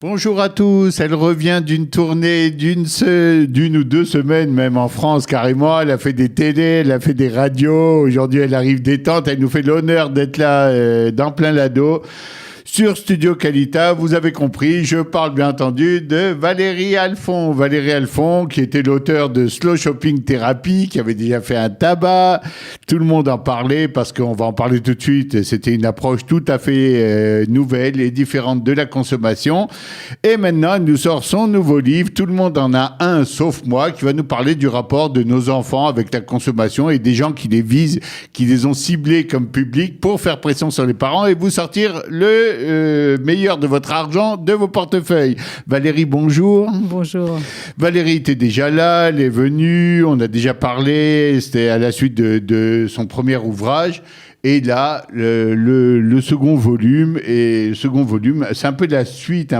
Bonjour à tous, elle revient d'une tournée d'une ou 2 semaines même en France carrément, elle a fait des télés, elle a fait des radios, aujourd'hui elle arrive détente, elle nous fait l'honneur d'être là dans plein lado. Sur Studio Qualita, vous avez compris, je parle bien entendu de Valérie Alphon. Valérie Alphon, qui était l'auteur de Slow Shopping Therapy, qui avait déjà fait un tabac. Tout le monde en parlait parce qu'on va en parler tout de suite. C'était une approche tout à fait nouvelle et différente de la consommation. Et maintenant, elle nous sort son nouveau livre. Tout le monde en a un, sauf moi, qui va nous parler du rapport de nos enfants avec la consommation et des gens qui les visent, qui les ont ciblés comme public pour faire pression sur les parents et vous sortir le meilleur de votre argent, de vos portefeuilles. Valérie, bonjour. Bonjour. Valérie était déjà là, elle est venue, on a déjà parlé, c'était à la suite de son premier ouvrage. Et là, le second volume, c'est un peu de la suite,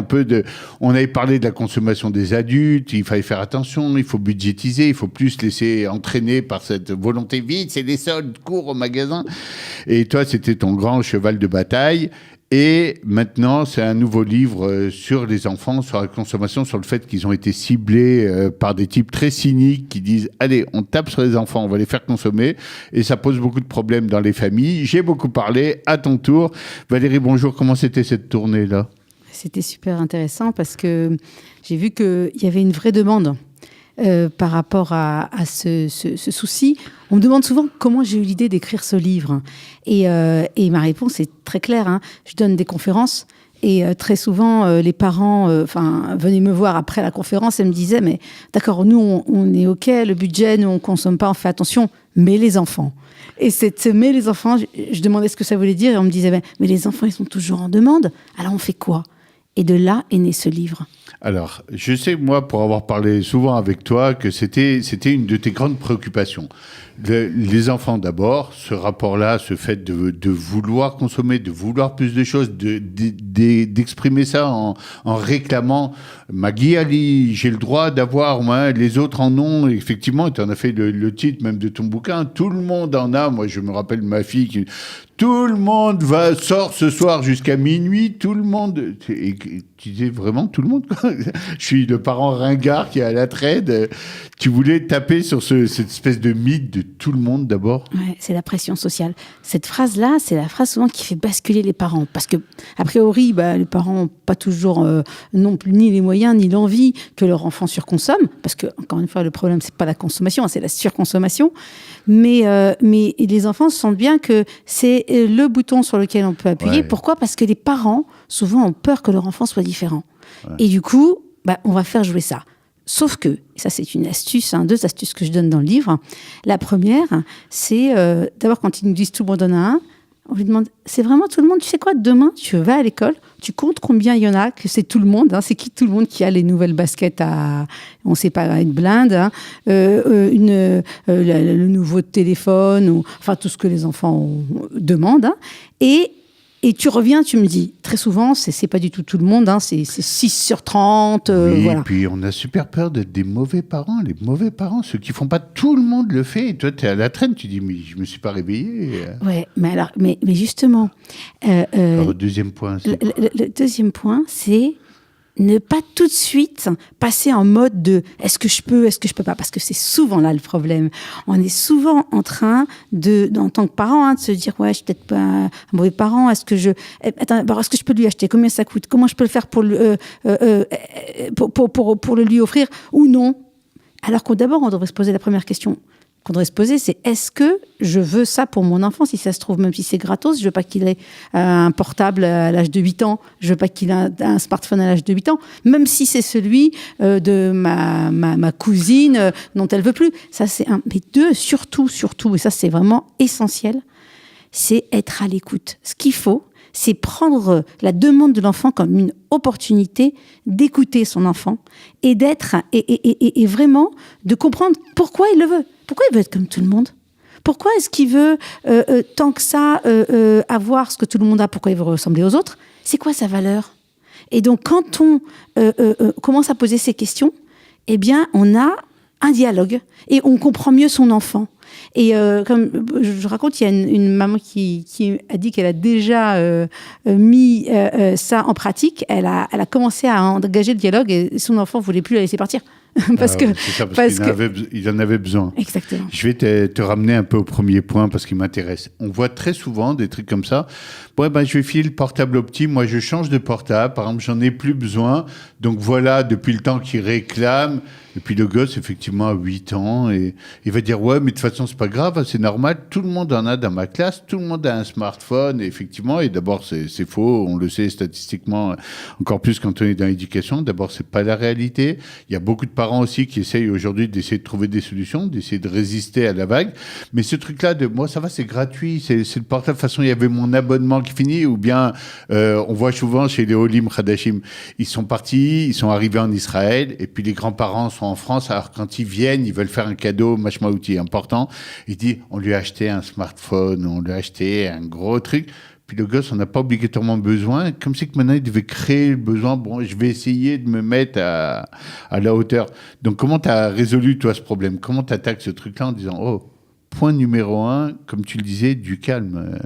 on avait parlé de la consommation des adultes, il fallait faire attention, il faut budgétiser, il faut plus laisser entraîner par cette volonté vite, c'est des soldes, cours au magasin. Et toi, c'était ton grand cheval de bataille. Et maintenant, c'est un nouveau livre sur les enfants, sur la consommation, sur le fait qu'ils ont été ciblés par des types très cyniques qui disent « Allez, on tape sur les enfants, on va les faire consommer ». Et ça pose beaucoup de problèmes dans les familles. J'ai beaucoup parlé. À ton tour. Valérie, bonjour. Comment c'était cette tournée-là ? C'était super intéressant parce que j'ai vu qu'il y avait une vraie demande par rapport à ce souci. On me demande souvent comment j'ai eu l'idée d'écrire ce livre. Et ma réponse est très claire. Hein. Je donne des conférences et très souvent, les parents venaient me voir après la conférence et me disaient « Mais d'accord, nous, on est OK, le budget, nous, on ne consomme pas, on fait attention, mais les enfants ». Et « mais les enfants », je demandais ce que ça voulait dire et on me disait « Mais les enfants, ils sont toujours en demande, alors on fait quoi ?» Et de là est né ce livre. Alors, je sais, moi, pour avoir parlé souvent avec toi, que c'était une de tes grandes préoccupations. Les enfants d'abord, ce rapport-là, ce fait de vouloir consommer, de vouloir plus de choses, d'exprimer ça en réclamant « Magui Ali, j'ai le droit d'avoir, moi, les autres en ont ». Effectivement, tu en as fait le titre même de ton bouquin. Tout le monde en a. Moi, je me rappelle ma fille qui... Tout le monde sort ce soir jusqu'à minuit, tout le monde... Et tu disais vraiment tout le monde, quoi. Je suis le parent ringard qui est à la traîne. Tu voulais taper sur cette espèce de mythe de tout le monde d'abord ? Ouais, c'est la pression sociale. Cette phrase-là, c'est la phrase souvent qui fait basculer les parents. Parce que, a priori, les parents n'ont pas toujours non plus ni les moyens ni l'envie que leur enfant surconsomme. Parce que, encore une fois, le problème, c'est pas la consommation, hein, c'est la surconsommation. Mais les enfants sentent bien que c'est le bouton sur lequel on peut appuyer. Ouais. Pourquoi ? Parce que les parents, souvent, ont peur que leur enfant soit différent. Ouais. Et du coup, on va faire jouer ça. Sauf que, et ça c'est une astuce, 2 astuces que je donne dans le livre. La première, c'est d'abord quand ils nous disent tout le monde en a un, on lui demande, c'est vraiment tout le monde ? Tu sais quoi, demain tu vas à l'école, tu comptes combien il y en a, que c'est tout le monde, hein, c'est qui tout le monde qui a les nouvelles baskets on ne sait pas, une blinde, hein, le nouveau téléphone, enfin tout ce que les enfants demandent. Hein, et tu reviens, tu me dis, très souvent, c'est pas du tout le monde, hein, c'est 6 sur 30. Oui, voilà. Et puis on a super peur d'être des mauvais parents. Les mauvais parents, ceux qui font pas, tout le monde le fait. Et toi, tu es à la traîne, tu dis, mais je me suis pas réveillé. Ouais, mais justement. Alors, le deuxième point, c'est le deuxième point, c'est ne pas tout de suite passer en mode de est-ce que je peux pas, parce que c'est souvent là le problème. On est souvent en train en tant que parent, de se dire ouais, je suis peut-être pas un mauvais parent, est-ce que je peux lui acheter, combien ça coûte, comment je peux le faire pour le lui offrir ou non, alors qu'on devrait se poser la première question qu'on devrait se poser, c'est est-ce que je veux ça pour mon enfant, si ça se trouve, même si c'est gratos, je veux pas qu'il ait un portable à l'âge de 8 ans, je veux pas qu'il ait un smartphone à l'âge de 8 ans, même si c'est celui de ma cousine dont elle veut plus. Ça, c'est un. Mais 2, surtout, et ça, c'est vraiment essentiel, c'est être à l'écoute. Ce qu'il faut, c'est prendre la demande de l'enfant comme une opportunité d'écouter son enfant et d'être, et vraiment de comprendre pourquoi il le veut. Pourquoi il veut être comme tout le monde ? Pourquoi est-ce qu'il veut tant que ça avoir ce que tout le monde a ? Pourquoi il veut ressembler aux autres ? C'est quoi sa valeur ? Et donc, quand on commence à poser ces questions, eh bien, on a un dialogue et on comprend mieux son enfant. Et comme je raconte, il y a une maman qui a dit qu'elle a déjà mis ça en pratique. Elle a commencé à engager le dialogue et son enfant ne voulait plus la laisser partir. parce qu'il en avait besoin. Exactement. Je vais te ramener un peu au premier point parce qu'il m'intéresse. On voit très souvent des trucs comme ça. Bon, je vais filer le portable au petit. Moi, je change de portable. Par exemple, j'en ai plus besoin. Donc voilà, depuis le temps qu'il réclame. Et puis le gosse, effectivement, a 8 ans. Et il va dire, ouais, mais de toute façon, c'est pas grave, c'est normal. Tout le monde en a dans ma classe. Tout le monde a un smartphone. Et effectivement, et d'abord, c'est faux. On le sait statistiquement, encore plus quand on est dans l'éducation. D'abord, c'est pas la réalité. Il y a beaucoup de parents aussi qui essayent aujourd'hui d'essayer de trouver des solutions, d'essayer de résister à la vague. Mais ce truc-là, moi, ça va, c'est gratuit. C'est le portable. De toute façon, il y avait mon abonnement qui finit. Ou bien, on voit souvent chez les Olim Khadashim, ils sont partis, ils sont arrivés en Israël. Et puis, les grands-parents sont en France. Alors, quand ils viennent, ils veulent faire un cadeau, outil important. Il dit, on lui a acheté un smartphone, on lui a acheté un gros truc. Puis le gosse, on n'a pas obligatoirement besoin. Comme c'est que maintenant, il devait créer le besoin. Bon, je vais essayer de me mettre à la hauteur. Donc, comment tu as résolu, toi, ce problème? Comment tu attaques ce truc-là en disant, oh, point numéro 1, comme tu le disais, du calme.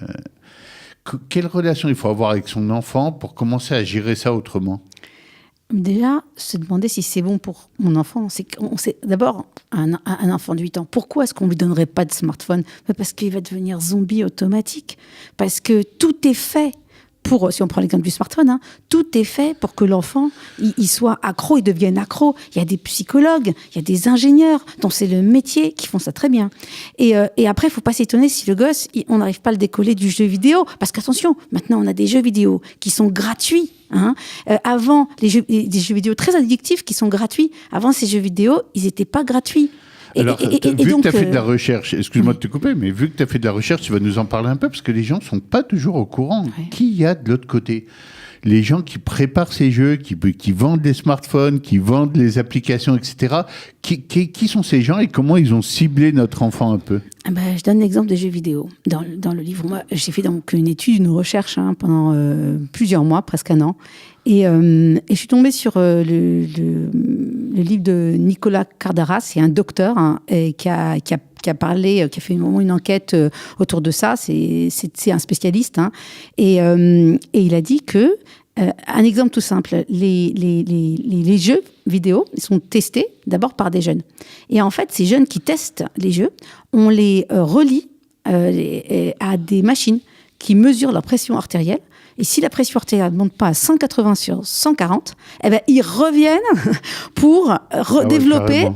Quelle relation il faut avoir avec son enfant pour commencer à gérer ça autrement? Déjà, se demander si c'est bon pour mon enfant. C'est d'abord un enfant de 8 ans. Pourquoi est-ce qu'on ne lui donnerait pas de smartphone? Parce qu'il va devenir zombie automatique. Parce que tout est fait pour, si on prend l'exemple du smartphone, tout est fait pour que l'enfant il soit accro, il devienne accro. Il y a des psychologues, il y a des ingénieurs dont c'est le métier qui font ça très bien. Et après, il ne faut pas s'étonner si le gosse, on n'arrive pas à le décoller du jeu vidéo. Parce qu'attention, maintenant, on a des jeux vidéo qui sont gratuits. Avant, des jeux vidéo très addictifs qui sont gratuits. Avant, ces jeux vidéo, ils n'étaient pas gratuits. Alors, vu que tu as fait de la recherche, excuse-moi de te couper, mais vu que tu as fait de la recherche, tu vas nous en parler un peu, parce que les gens ne sont pas toujours au courant. Ouais. Qui y a de l'autre côté? Les gens qui préparent ces jeux, qui vendent les smartphones, qui vendent les applications, etc. Qui sont ces gens et comment ils ont ciblé notre enfant un peu? Je donne l'exemple des jeux vidéo. Dans le livre, moi, j'ai fait donc une étude, une recherche pendant plusieurs mois, presque un an. Et je suis tombée sur le livre de Nicolas Kardaras, c'est un docteur qui a parlé, qui a fait une enquête autour de ça. C'est un spécialiste. Et il a dit que, un exemple tout simple, les jeux vidéo, ils sont testés d'abord par des jeunes. Et en fait, ces jeunes qui testent les jeux, on les relie à des machines qui mesurent leur pression artérielle. Et si la pression artérielle ne monte pas à 180 sur 140, ils reviennent pour redévelopper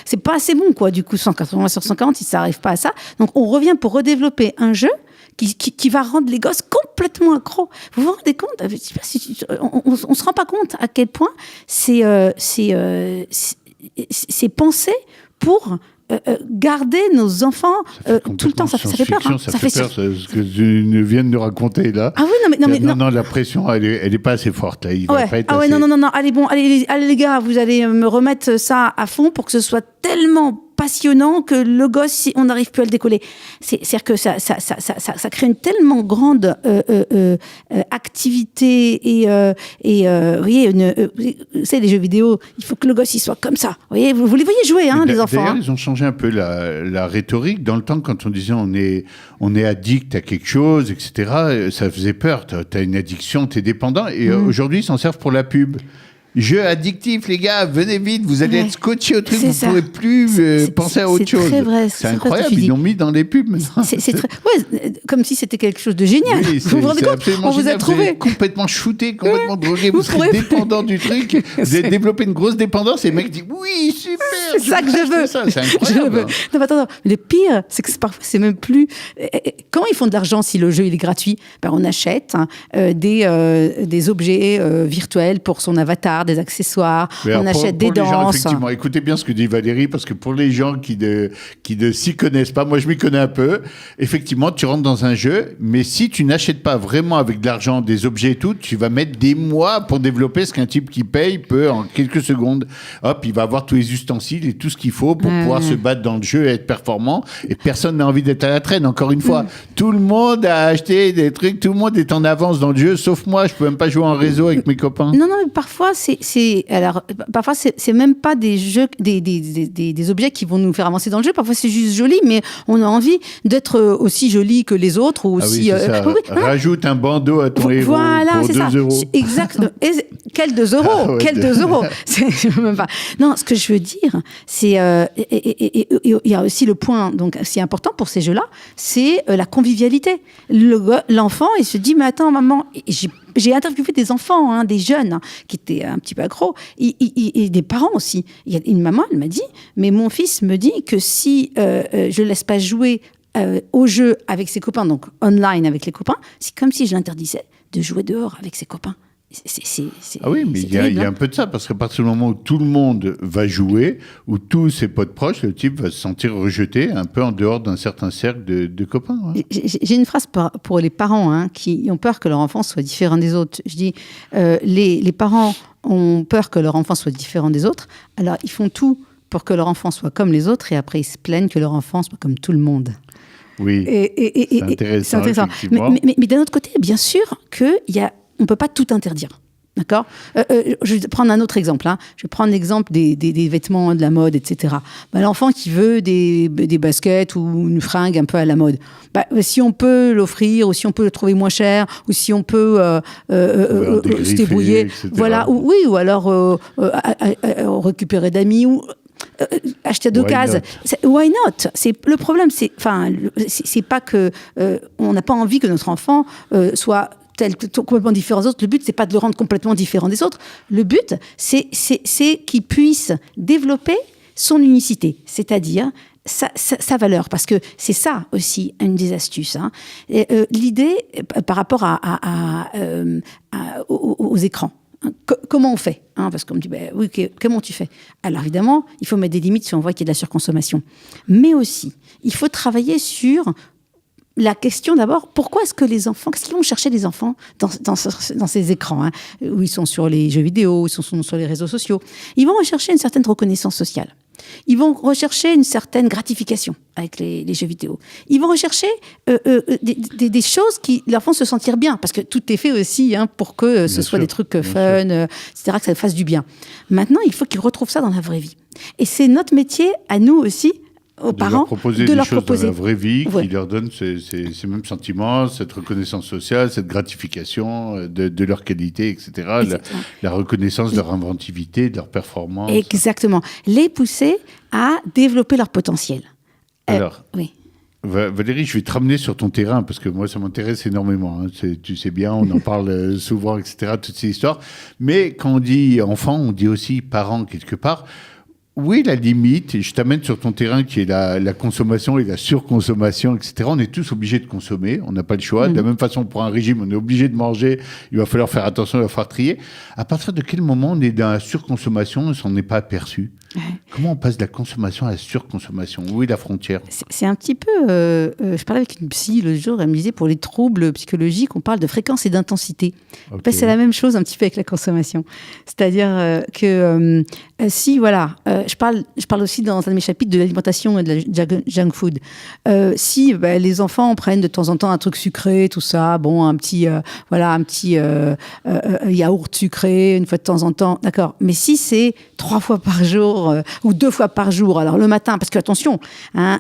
c'est pas assez bon, quoi. Du coup, 180 sur 140, si ça n'arrive pas à ça. Donc, on revient pour redévelopper un jeu qui va rendre les gosses complètement accros. Vous vous rendez compte? On ne se rend pas compte à quel point c'est pensé pour garder nos enfants tout le temps. Ça fait peur. Ça fait peur, ce que tu viens de nous raconter là. Ah oui, non, la pression, elle est pas assez forte. Là. Il va pas être assez... non. Allez les gars, vous allez me remettre ça à fond pour que ce soit tellement passionnant que le gosse, si on n'arrive plus à le décoller. C'est-à-dire que ça crée une tellement grande activité et vous voyez, les jeux vidéo, il faut que le gosse il soit comme ça. Vous voyez, vous les voyez jouer, les enfants. D'ailleurs, ils ont changé un peu la rhétorique. Dans le temps, quand on disait on est addict à quelque chose, etc., ça faisait peur. T'as une addiction, t'es dépendant. Et aujourd'hui, ils s'en servent pour la pub. Jeu addictif, les gars, venez vite, vous allez être scotché au truc, vous ne pourrez plus penser à autre chose. C'est très vrai. C'est incroyable, ils l'ont mis dans les pubs maintenant. Comme si c'était quelque chose de génial. Oui, vous vous rendez compte? On vous a trouvé. Vous êtes complètement shooté, complètement drogué, vous serez dépendant du truc, vous avez développé une grosse dépendance et le mec dit oui, super. C'est ça que je veux. C'est incroyable. Non, attends. Le pire, c'est que parfois, c'est même plus. Comment ils font de l'argent si le jeu il est gratuit? On achète des objets virtuels pour son avatar, des accessoires, on achète des danses. Gens, effectivement, écoutez bien ce que dit Valérie, parce que pour les gens qui ne s'y connaissent pas, moi je m'y connais un peu, effectivement, tu rentres dans un jeu, mais si tu n'achètes pas vraiment avec de l'argent, des objets et tout, tu vas mettre des mois pour développer ce qu'un type qui paye peut, en quelques secondes, hop, il va avoir tous les ustensiles et tout ce qu'il faut pour pouvoir se battre dans le jeu et être performant, et personne n'a envie d'être à la traîne, encore une fois. Tout le monde a acheté des trucs, tout le monde est en avance dans le jeu, sauf moi, je peux même pas jouer en réseau avec mes copains. Non, mais parfois, c'est alors parfois c'est même pas des jeux, des objets qui vont nous faire avancer dans le jeu. Parfois c'est juste joli, mais on a envie d'être aussi joli que les autres ou aussi. Ah oui, c'est ça. Rajoute un bandeau à ton héros pour 2 euros. Exact. Quel 2 euros Ah ouais, Quel 2 euros même pas. Non, ce que je veux dire, c'est il y a aussi le point donc si important pour ces jeux-là, c'est la convivialité. L'enfant, il se dit mais attends maman, j'ai interviewé des enfants, des jeunes qui étaient un petit peu accros, et des parents aussi. Il y a une maman, elle m'a dit, mais mon fils me dit que si je ne laisse pas jouer au jeu avec ses copains, donc online avec les copains, c'est comme si je l'interdisais de jouer dehors avec ses copains. Ah oui, mais il y a un peu de ça, parce qu'à partir du moment où tout le monde va jouer, où tous ses potes proches, le type va se sentir rejeté un peu en dehors d'un certain cercle de copains. Ouais. J'ai une phrase pour les parents qui ont peur que leur enfant soit différent des autres. Je dis, les parents ont peur que leur enfant soit différent des autres, alors ils font tout pour que leur enfant soit comme les autres, et après ils se plaignent que leur enfant soit comme tout le monde. Oui, c'est intéressant. Mais d'un autre côté, bien sûr on ne peut pas tout interdire. D'accord ? Je vais prendre un autre exemple. Je vais prendre l'exemple des vêtements, de la mode, etc. L'enfant qui veut des baskets ou une fringue un peu à la mode, si on peut l'offrir, ou si on peut le trouver moins cher, ou si on peut se débrouiller, etc. Voilà, ou alors récupérer d'amis, ou acheter 2 cases. Why not ? Le problème, c'est pas que on n'a pas envie que notre enfant soit complètement différent des autres. Le but, c'est pas de le rendre complètement différent des autres. Le but, c'est qu'il puisse développer son unicité, c'est-à-dire sa valeur, parce que c'est ça aussi une des astuces. L'idée par rapport aux écrans. Comment on fait Parce qu'on me dit, oui, comment tu fais ? Alors évidemment, il faut mettre des limites si on voit qu'il y a de la surconsommation. Mais aussi, il faut travailler sur la question d'abord, pourquoi est-ce que les enfants, qu'est-ce qu'ils vont chercher les enfants dans ces écrans, où ils sont sur les jeux vidéo, où ils sont sur les réseaux sociaux ? Ils vont rechercher une certaine reconnaissance sociale. Ils vont rechercher une certaine gratification avec les jeux vidéo. Ils vont rechercher des choses qui leur font se sentir bien, parce que tout est fait aussi pour que ce soit des trucs fun, etc., que ça fasse du bien. Maintenant, il faut qu'ils retrouvent ça dans la vraie vie. Et c'est notre métier, à nous aussi, aux parents, de leur proposer dans la vraie vie qui leur donne ces mêmes sentiments, cette reconnaissance sociale, cette gratification de leur qualité, etc. La reconnaissance de leur inventivité, de leur performance. Exactement. Les pousser à développer leur potentiel. Alors, oui. Valérie, je vais te ramener sur ton terrain, parce que moi, ça m'intéresse énormément. Tu sais bien, on en parle souvent, etc., toutes ces histoires. Mais quand on dit enfant, on dit aussi parent, quelque part. Oui, la limite, et je t'amène sur ton terrain qui est la consommation et la surconsommation, etc. On est tous obligés de consommer, on n'a pas le choix. De la même façon, pour un régime, on est obligé de manger, il va falloir faire attention, il va falloir trier. À partir de quel moment on est dans la surconsommation et on n'est pas aperçu ? Comment on passe de la consommation à la surconsommation ? Où est la frontière ? C'est un petit peu... je parlais avec une psy le jour, elle me disait, pour les troubles psychologiques, on parle de fréquence et d'intensité. Okay. C'est la même chose un petit peu avec la consommation. C'est-à-dire que si, voilà... je parle aussi dans un de mes chapitres de l'alimentation et de la junk food. Si les enfants prennent de temps en temps un truc sucré, tout ça, un petit yaourt sucré une fois de temps en temps, d'accord. Mais si c'est 3 fois par jour ou 2 fois par jour, alors le matin, parce que attention,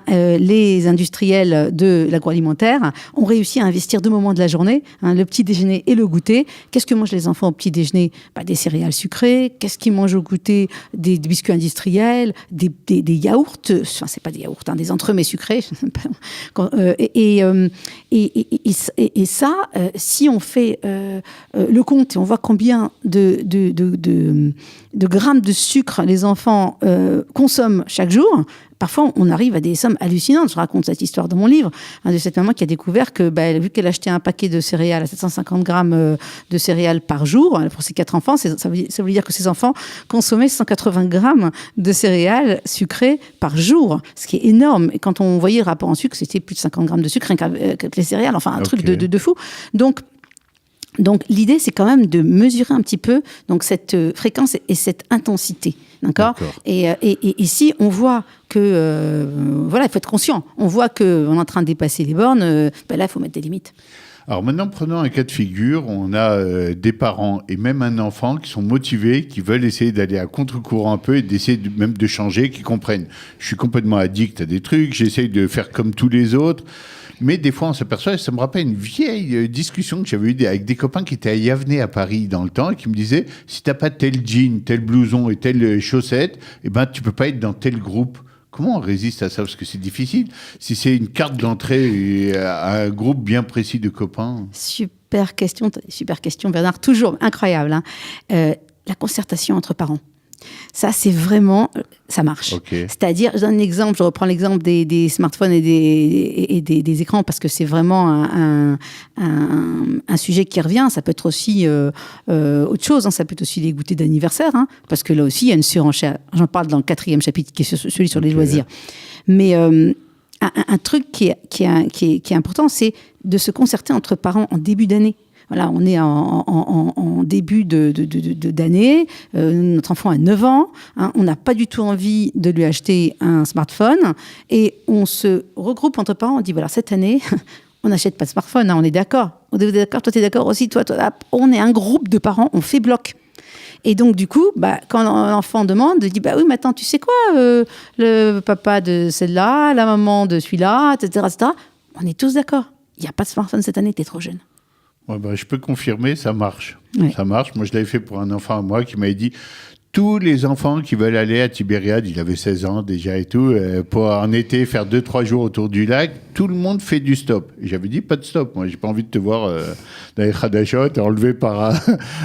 les industriels de l'agroalimentaire ont réussi à investir 2 moments de la journée, le petit déjeuner et le goûter. Qu'est-ce que mangent les enfants au petit déjeuner ? Des céréales sucrées. Qu'est-ce qu'ils mangent au goûter ? Des biscuits industriels. Des yaourts, enfin c'est pas des yaourts, des entremets sucrés, et ça, si on fait le compte et on voit combien de grammes de sucre les enfants consomment chaque jour, parfois on arrive à des sommes hallucinantes. Je raconte cette histoire dans mon livre, de cette maman qui a découvert que vu qu'elle achetait un paquet de céréales à 750 grammes de céréales par jour pour ses 4 enfants, ça veut dire que ses enfants consommaient 180 grammes de céréales sucrées par jour, ce qui est énorme. Et quand on voyait le rapport en sucre, c'était plus de 50 grammes de sucre avec les céréales, enfin un truc de fou. Donc l'idée, c'est quand même de mesurer un petit peu cette fréquence et cette intensité, d'accord. Et si on voit que il faut être conscient. On voit qu'on est en train de dépasser les bornes. Là, il faut mettre des limites. Alors maintenant, prenons un cas de figure, on a des parents et même un enfant qui sont motivés, qui veulent essayer d'aller à contre-courant un peu et d'essayer même de changer, qui comprennent. Je suis complètement addict à des trucs, j'essaye de faire comme tous les autres, mais des fois on s'aperçoit, ça me rappelle une vieille discussion que j'avais eue avec des copains qui étaient à Yavne à Paris dans le temps et qui me disaient, si t'as pas tel jean, tel blouson et telle chaussette, eh ben tu peux pas être dans tel groupe. Comment on résiste à ça? Parce que c'est difficile. Si c'est une carte d'entrée à un groupe bien précis de copains. Super question, Bernard. Toujours incroyable. Hein. La concertation entre parents. Ça, c'est vraiment... Ça marche. Okay. C'est-à-dire, je donne un exemple, je reprends l'exemple des smartphones et des écrans parce que c'est vraiment un sujet qui revient. Ça peut être aussi autre chose. Hein. Ça peut être aussi les goûters d'anniversaire. Hein, parce que là aussi, il y a une surenchère. J'en parle dans le 4e chapitre, qui est celui sur les loisirs. Mais un truc qui est important, c'est de se concerter entre parents en début d'année. Voilà, on est en début d'année, notre enfant a 9 ans, hein, on n'a pas du tout envie de lui acheter un smartphone et on se regroupe entre parents, on dit voilà, cette année, on n'achète pas de smartphone, hein, on est d'accord. On est d'accord, toi t'es d'accord aussi, toi, on est un groupe de parents, on fait bloc. Et donc, du coup, quand l'enfant demande, il dit bah oui, mais attends, tu sais quoi, le papa de celle-là, la maman de celui-là, etc., etc. On est tous d'accord. Il n'y a pas de smartphone cette année, t'es trop jeune. Ouais, je peux confirmer, ça marche. Ouais. Ça marche. Moi, je l'avais fait pour un enfant à moi qui m'avait dit tous les enfants qui veulent aller à Tibériade, il avait 16 ans déjà et tout, pour en été faire 2-3 jours autour du lac, tout le monde fait du stop. Et j'avais dit pas de stop. Moi, j'ai pas envie de te voir dans les Khadachot enlevé par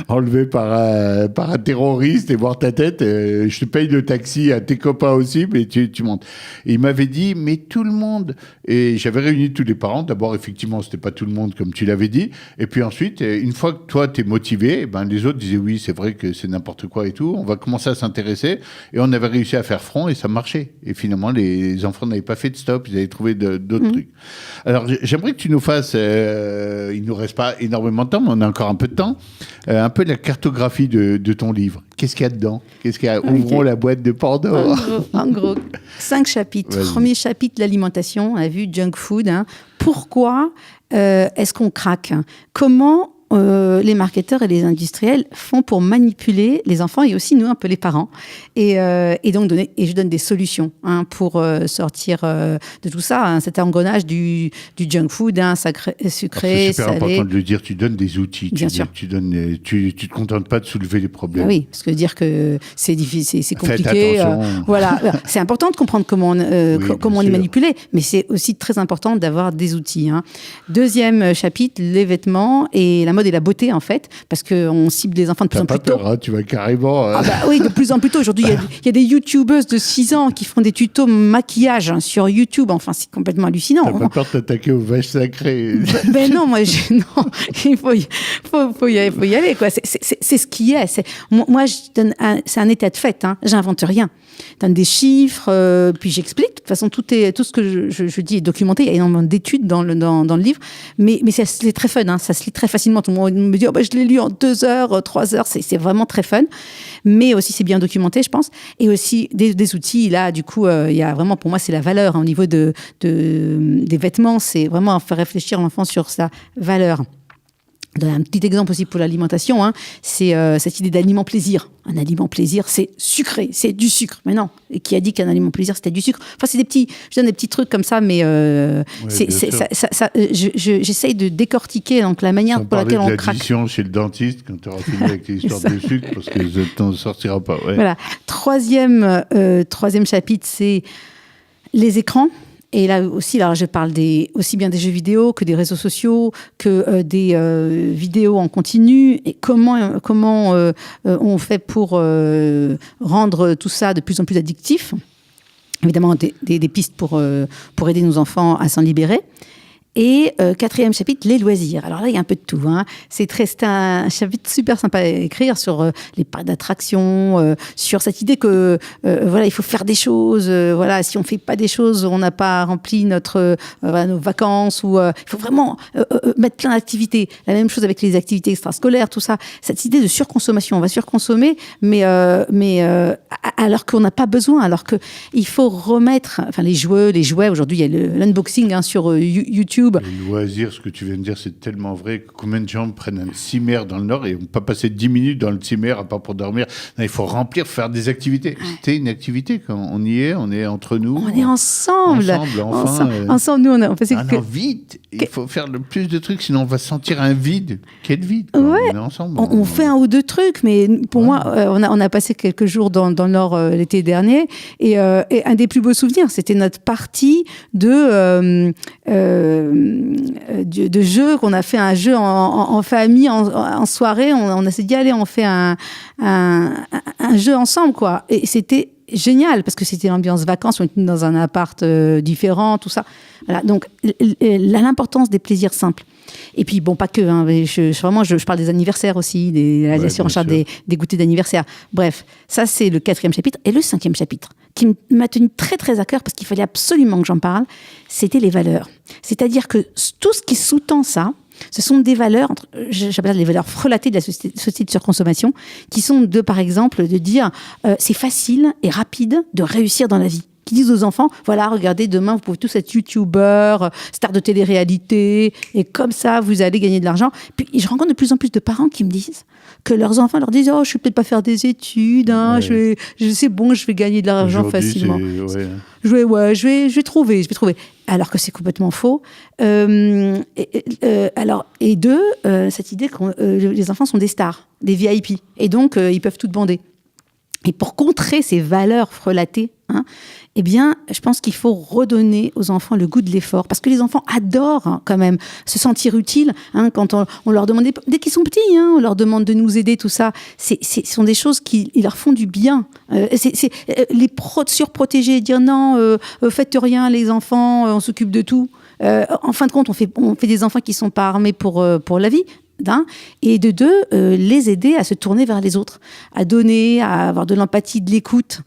un terroriste et voir ta tête. Je te paye le taxi à tes copains aussi, mais tu montes. Et il m'avait dit, mais tout le monde. Et j'avais réuni tous les parents. D'abord, effectivement, c'était pas tout le monde comme tu l'avais dit. Et puis ensuite, une fois que toi t'es motivé, les autres disaient oui, c'est vrai que c'est n'importe quoi et tout. On va commencer à s'intéresser et on avait réussi à faire front et ça marchait. Et finalement, les enfants n'avaient pas fait de stop, ils avaient trouvé d'autres trucs. Alors, j'aimerais que tu nous fasses, il nous reste pas énormément de temps, mais on a encore un peu de temps, un peu la cartographie de ton livre. Qu'est-ce qu'il y a dedans? Ouvrons la boîte de Pandore. En gros, 5 chapitres. Vas-y. Premier chapitre, l'alimentation. On a vu junk food. Hein. Pourquoi est-ce qu'on craque? Comment les marketeurs et les industriels font pour manipuler les enfants et aussi nous un peu les parents et donc je donne des solutions pour sortir de tout ça, hein, cet engrenage du junk food, sucré, C'est super salé. important de le dire, tu donnes des outils. Bien sûr. Tu te contentes pas de soulever les problèmes. Ah oui, parce que dire que c'est difficile, c'est Faites compliqué. attention. Voilà, c'est important de comprendre comment on est sûr. manipulé, mais c'est aussi très important d'avoir des outils. Hein. Deuxième chapitre, les vêtements et la mode et la beauté en fait, parce qu'on cible les enfants de plus T'as en pas plus tôt. peur, hein, tu vas carrément... Ah bah oui, de plus en plus tôt. Aujourd'hui, il y a des youtubeuses de 6 ans qui font des tutos maquillage sur YouTube. Enfin, c'est complètement hallucinant. T'as pas peur de t'attaquer aux vaches sacrées? Ben non, non, il faut y aller, quoi. C'est ce qui est. Moi, c'est un état de fait, hein. J'invente rien. Je donne des chiffres, puis j'explique. De toute façon, tout ce que je dis est documenté. Il y a énormément d'études dans le livre. Mais c'est très fun, hein. Ça se lit très facilement. Tout le monde me dit, je l'ai lu en 2 heures, 3 heures. C'est vraiment très fun. Mais aussi, c'est bien documenté, je pense. Et aussi, des outils. Là, du coup, il y a vraiment, pour moi, c'est la valeur, hein, au niveau des vêtements. C'est vraiment faire réfléchir l'enfant sur sa valeur. Je donne un petit exemple aussi pour l'alimentation, hein. C'est cette idée d'aliment plaisir. Un aliment plaisir, c'est sucré, c'est du sucre. Mais non, et qui a dit qu'un aliment plaisir, c'était du sucre? Enfin, je donne des petits trucs comme ça, mais j'essaye de décortiquer donc, la manière pour laquelle on craque. L'addition chez le dentiste, quand tu auras fini avec tes histoires de sucre, parce que tu n'en sortiras pas. Ouais. Voilà. Troisième chapitre, c'est les écrans. Et là aussi, je parle aussi bien des jeux vidéo que des réseaux sociaux, que des vidéos en continu. Et comment on fait pour rendre tout ça de plus en plus addictif. Évidemment, des pistes pour aider nos enfants à s'en libérer. Et 4e chapitre, les loisirs. Alors là, il y a un peu de tout. Hein. C'est un chapitre super sympa à écrire sur les parcs d'attractions, sur cette idée que il faut faire des choses. Si on fait pas des choses, on n'a pas rempli nos vacances. Ou il faut vraiment mettre plein d'activités. La même chose avec les activités extrascolaires, tout ça. Cette idée de surconsommation, on va surconsommer, mais alors qu'on n'a pas besoin, alors que il faut remettre. Enfin, les jouets. Aujourd'hui, il y a l'unboxing sur YouTube. YouTube. Le loisir, ce que tu viens de dire, c'est tellement vrai. Combien de gens prennent un cimer dans le Nord et on ne peut pas passer 10 minutes dans le cimer à part pour dormir. Non, il faut remplir, faire des activités. C'était une activité. Quand on y est, on est entre nous. On est ensemble. Ensemble, nous, on fait vite. Il faut faire le plus de trucs, sinon on va sentir un vide. Quel vide Ouais. On est ensemble. On fait un ou deux trucs, mais pour moi, on a passé quelques jours dans le Nord l'été dernier, et un des plus beaux souvenirs, c'était notre partie de jeu qu'on a fait, un jeu en famille, en soirée. On s'est dit, allez, on fait un jeu ensemble, quoi. Et c'était génial, parce que c'était l'ambiance vacances, on était dans un appart différent, tout ça. Voilà, donc l'importance des plaisirs simples. Et puis, bon, pas que, hein, je parle des anniversaires aussi, la surenchère des goûters d'anniversaire. Bref, ça, c'est le 4e chapitre. Et le 5e chapitre, qui m'a tenu très, très à cœur, parce qu'il fallait absolument que j'en parle, c'était les valeurs. C'est-à-dire que tout ce qui sous-tend ça, ce sont des valeurs, j'appelle ça les valeurs frelatées de la société de surconsommation, qui sont par exemple, de dire c'est facile et rapide de réussir dans la vie. Qui disent aux enfants, voilà, regardez, demain, vous pouvez tous être youtubeurs, stars de télé-réalité, et comme ça, vous allez gagner de l'argent. Puis, je rencontre de plus en plus de parents qui me disent que leurs enfants leur disent, oh, je ne vais peut-être pas faire des études, hein, c'est bon, je vais gagner de l'argent facilement. Je vais trouver. Alors que c'est complètement faux. Cette idée que les enfants sont des stars, des VIP, et donc ils peuvent tout demander. Et pour contrer ces valeurs frelatées, eh bien, je pense qu'il faut redonner aux enfants le goût de l'effort, parce que les enfants adorent quand même se sentir utiles. Quand on leur demande, dès qu'ils sont petits, on leur demande de nous aider, tout ça. Ce sont des choses qui leur font du bien. Les surprotéger, dire non, faites rien, les enfants, on s'occupe de tout. En fin de compte, on fait des enfants qui sont pas armés pour la vie. Et de deux, les aider à se tourner vers les autres, à donner, à avoir de l'empathie, de l'écoute,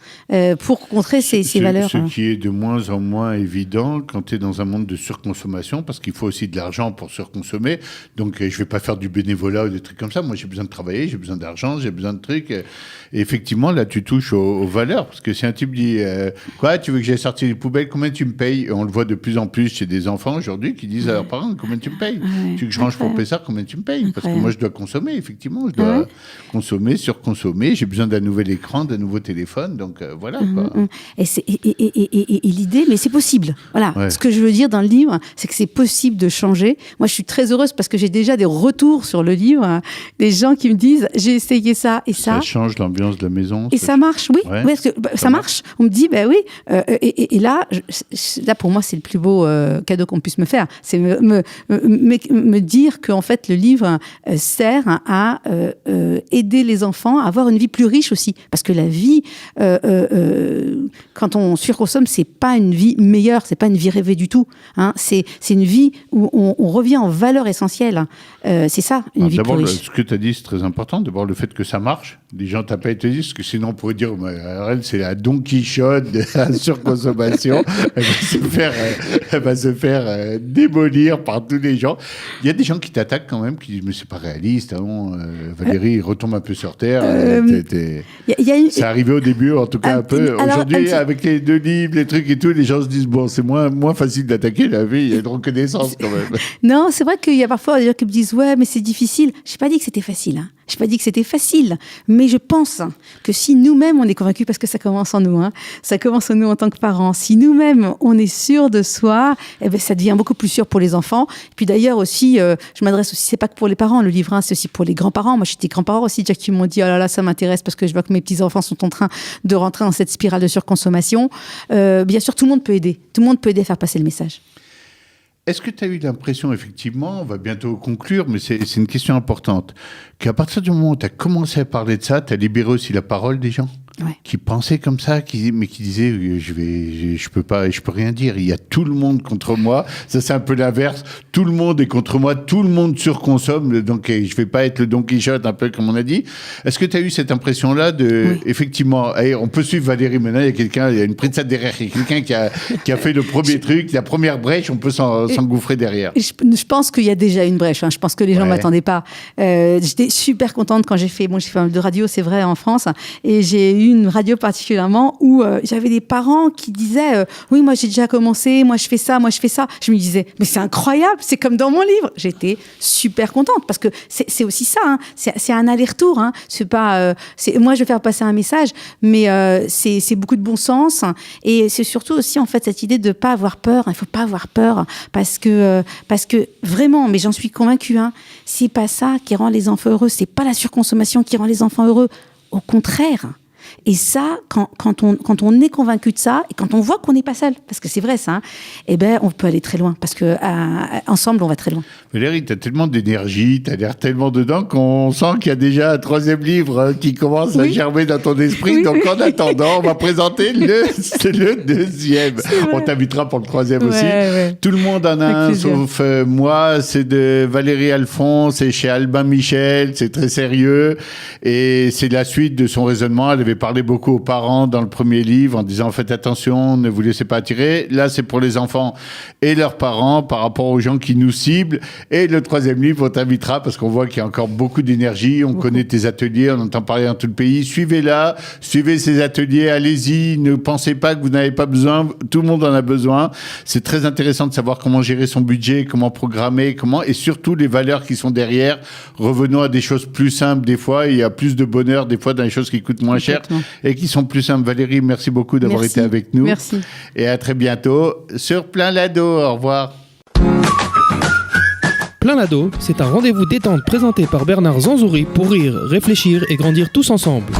pour contrer ces valeurs. Ce qui est de moins en moins évident quand tu es dans un monde de surconsommation, parce qu'il faut aussi de l'argent pour surconsommer. Donc, je ne vais pas faire du bénévolat ou des trucs comme ça. Moi, j'ai besoin de travailler, j'ai besoin d'argent, j'ai besoin de trucs. Et effectivement, là, tu touches aux valeurs. Parce que si un type dit quoi, tu veux que j'aille sortir les poubelles, combien tu me payes? Et on le voit de plus en plus chez des enfants aujourd'hui qui disent à leurs parents, combien tu me payes? Tu veux que je range pour Pessard, combien tu me payes? Parce que moi, je dois consommer, effectivement. Je dois consommer, surconsommer. J'ai besoin d'un nouvel écran, d'un nouveau téléphone. Donc, voilà. Quoi. Et l'idée, mais c'est possible. Voilà. Ce que je veux dire dans le livre, c'est que c'est possible de changer. Moi, je suis très heureuse parce que j'ai déjà des retours sur le livre. Des gens qui me disent, j'ai essayé ça et ça. Ça change l'ambiance de la maison. Et ça marche, oui. Ouais. Parce que, ça marche. On me dit, oui. Et là, pour moi, c'est le plus beau cadeau qu'on puisse me faire. C'est me dire qu'en fait, le livre sert à aider les enfants à avoir une vie plus riche aussi. Parce que la vie, quand on surconsomme, c'est pas une vie meilleure, c'est pas une vie rêvée du tout. C'est une vie où on revient en valeurs essentielles. C'est ça, une vie plus riche. D'abord, ce que tu as dit, c'est très important. D'abord, le fait que ça marche. Les gens t'appellent et te disent, parce que sinon, on pourrait dire, elle, c'est la Don Quichotte de la surconsommation. Elle va se faire démolir par tous les gens. Il y a des gens qui t'attaquent quand même, qui disent, mais c'est pas réaliste, Valérie, retombe un peu sur terre. C'est arrivé au début, en tout cas un peu. Aujourd'hui, avec les 2 livres, les trucs et tout, les gens se disent, bon, c'est moins facile d'attaquer la vie, il y a une reconnaissance quand même. Non, c'est vrai qu'il y a parfois des gens qui me disent, ouais, mais c'est difficile. Je n'ai pas dit que c'était facile. Je n'ai pas dit que c'était facile, mais je pense que si nous-mêmes, on est convaincus, parce que ça commence en nous, ça commence en nous en tant que parents, si nous-mêmes, on est sûr de soi, ça devient beaucoup plus sûr pour les enfants. Et puis d'ailleurs aussi, je m'adresse aussi, c'est pas que pour les parents, le livre, c'est aussi pour les grands-parents. Moi, j'étais grands-parents aussi, déjà, qui m'ont dit, oh là là, ça m'intéresse parce que je vois que mes petits-enfants sont en train de rentrer dans cette spirale de surconsommation. Bien sûr, tout le monde peut aider. Tout le monde peut aider à faire passer le message. Est-ce que tu as eu l'impression, effectivement, on va bientôt conclure, mais c'est une question importante, qu'à partir du moment où tu as commencé à parler de ça, tu as libéré aussi la parole des gens qui pensaient comme ça, mais qui disaient je peux rien dire, il y a tout le monde contre moi. Ça, c'est un peu l'inverse, tout le monde est contre moi, tout le monde surconsomme, donc je vais pas être le Don Quichotte, un peu comme on a dit. Est-ce que tu as eu cette impression-là effectivement, on peut suivre Valérie maintenant, il y a une princesse derrière, il y a quelqu'un qui a fait le premier truc, la première brèche, on peut s'engouffrer derrière. Je pense qu'il y a déjà une brèche, je pense que les gens m'attendaient pas. J'étais super contente quand j'ai fait un de radio, c'est vrai, en France, et j'ai eu d'une radio particulièrement où j'avais des parents qui disaient oui, moi j'ai déjà commencé, moi je fais ça, moi je fais ça. Je me disais mais c'est incroyable, c'est comme dans mon livre. J'étais super contente parce que c'est aussi ça, hein. C'est un aller-retour. Hein. C'est pas, moi je vais faire passer un message, mais c'est beaucoup de bon sens et c'est surtout aussi en fait cette idée de pas avoir peur. Il faut pas avoir peur parce que vraiment, mais j'en suis convaincue, hein, c'est pas ça qui rend les enfants heureux, c'est pas la surconsommation qui rend les enfants heureux, au contraire. Et ça, quand on est convaincu de ça et quand on voit qu'on n'est pas seul, parce que c'est vrai ça, hein, eh ben on peut aller très loin parce que ensemble on va très loin. Valérie, t'as tellement d'énergie, t'as l'air tellement dedans qu'on sent qu'il y a déjà un 3e livre qui commence à germer dans ton esprit. Oui. Donc en attendant, on va présenter le 2e. On t'invitera pour le 3e aussi. Ouais. Tout le monde en a un, sauf moi. C'est de Valérie Alphonse, c'est chez Albin Michel, c'est très sérieux et c'est la suite de son raisonnement. Elle avait parlé beaucoup aux parents dans le premier livre en disant faites attention, ne vous laissez pas attirer. Là, c'est pour les enfants et leurs parents par rapport aux gens qui nous ciblent. Et le 3e livre, on t'invitera parce qu'on voit qu'il y a encore beaucoup d'énergie. On connaît tes ateliers, on entend parler dans tout le pays. Suivez-la, suivez ces ateliers, allez-y. Ne pensez pas que vous n'avez pas besoin. Tout le monde en a besoin. C'est très intéressant de savoir comment gérer son budget, comment programmer, et surtout les valeurs qui sont derrière. Revenons à des choses plus simples des fois. Il y a plus de bonheur des fois dans les choses qui coûtent moins cher et qui sont plus simples. Valérie, merci beaucoup d'avoir été avec nous. Merci. Et à très bientôt sur Plein Lado. Au revoir. Plein Lado, c'est un rendez-vous détente présenté par Bernard Zanzouri pour rire, réfléchir et grandir tous ensemble.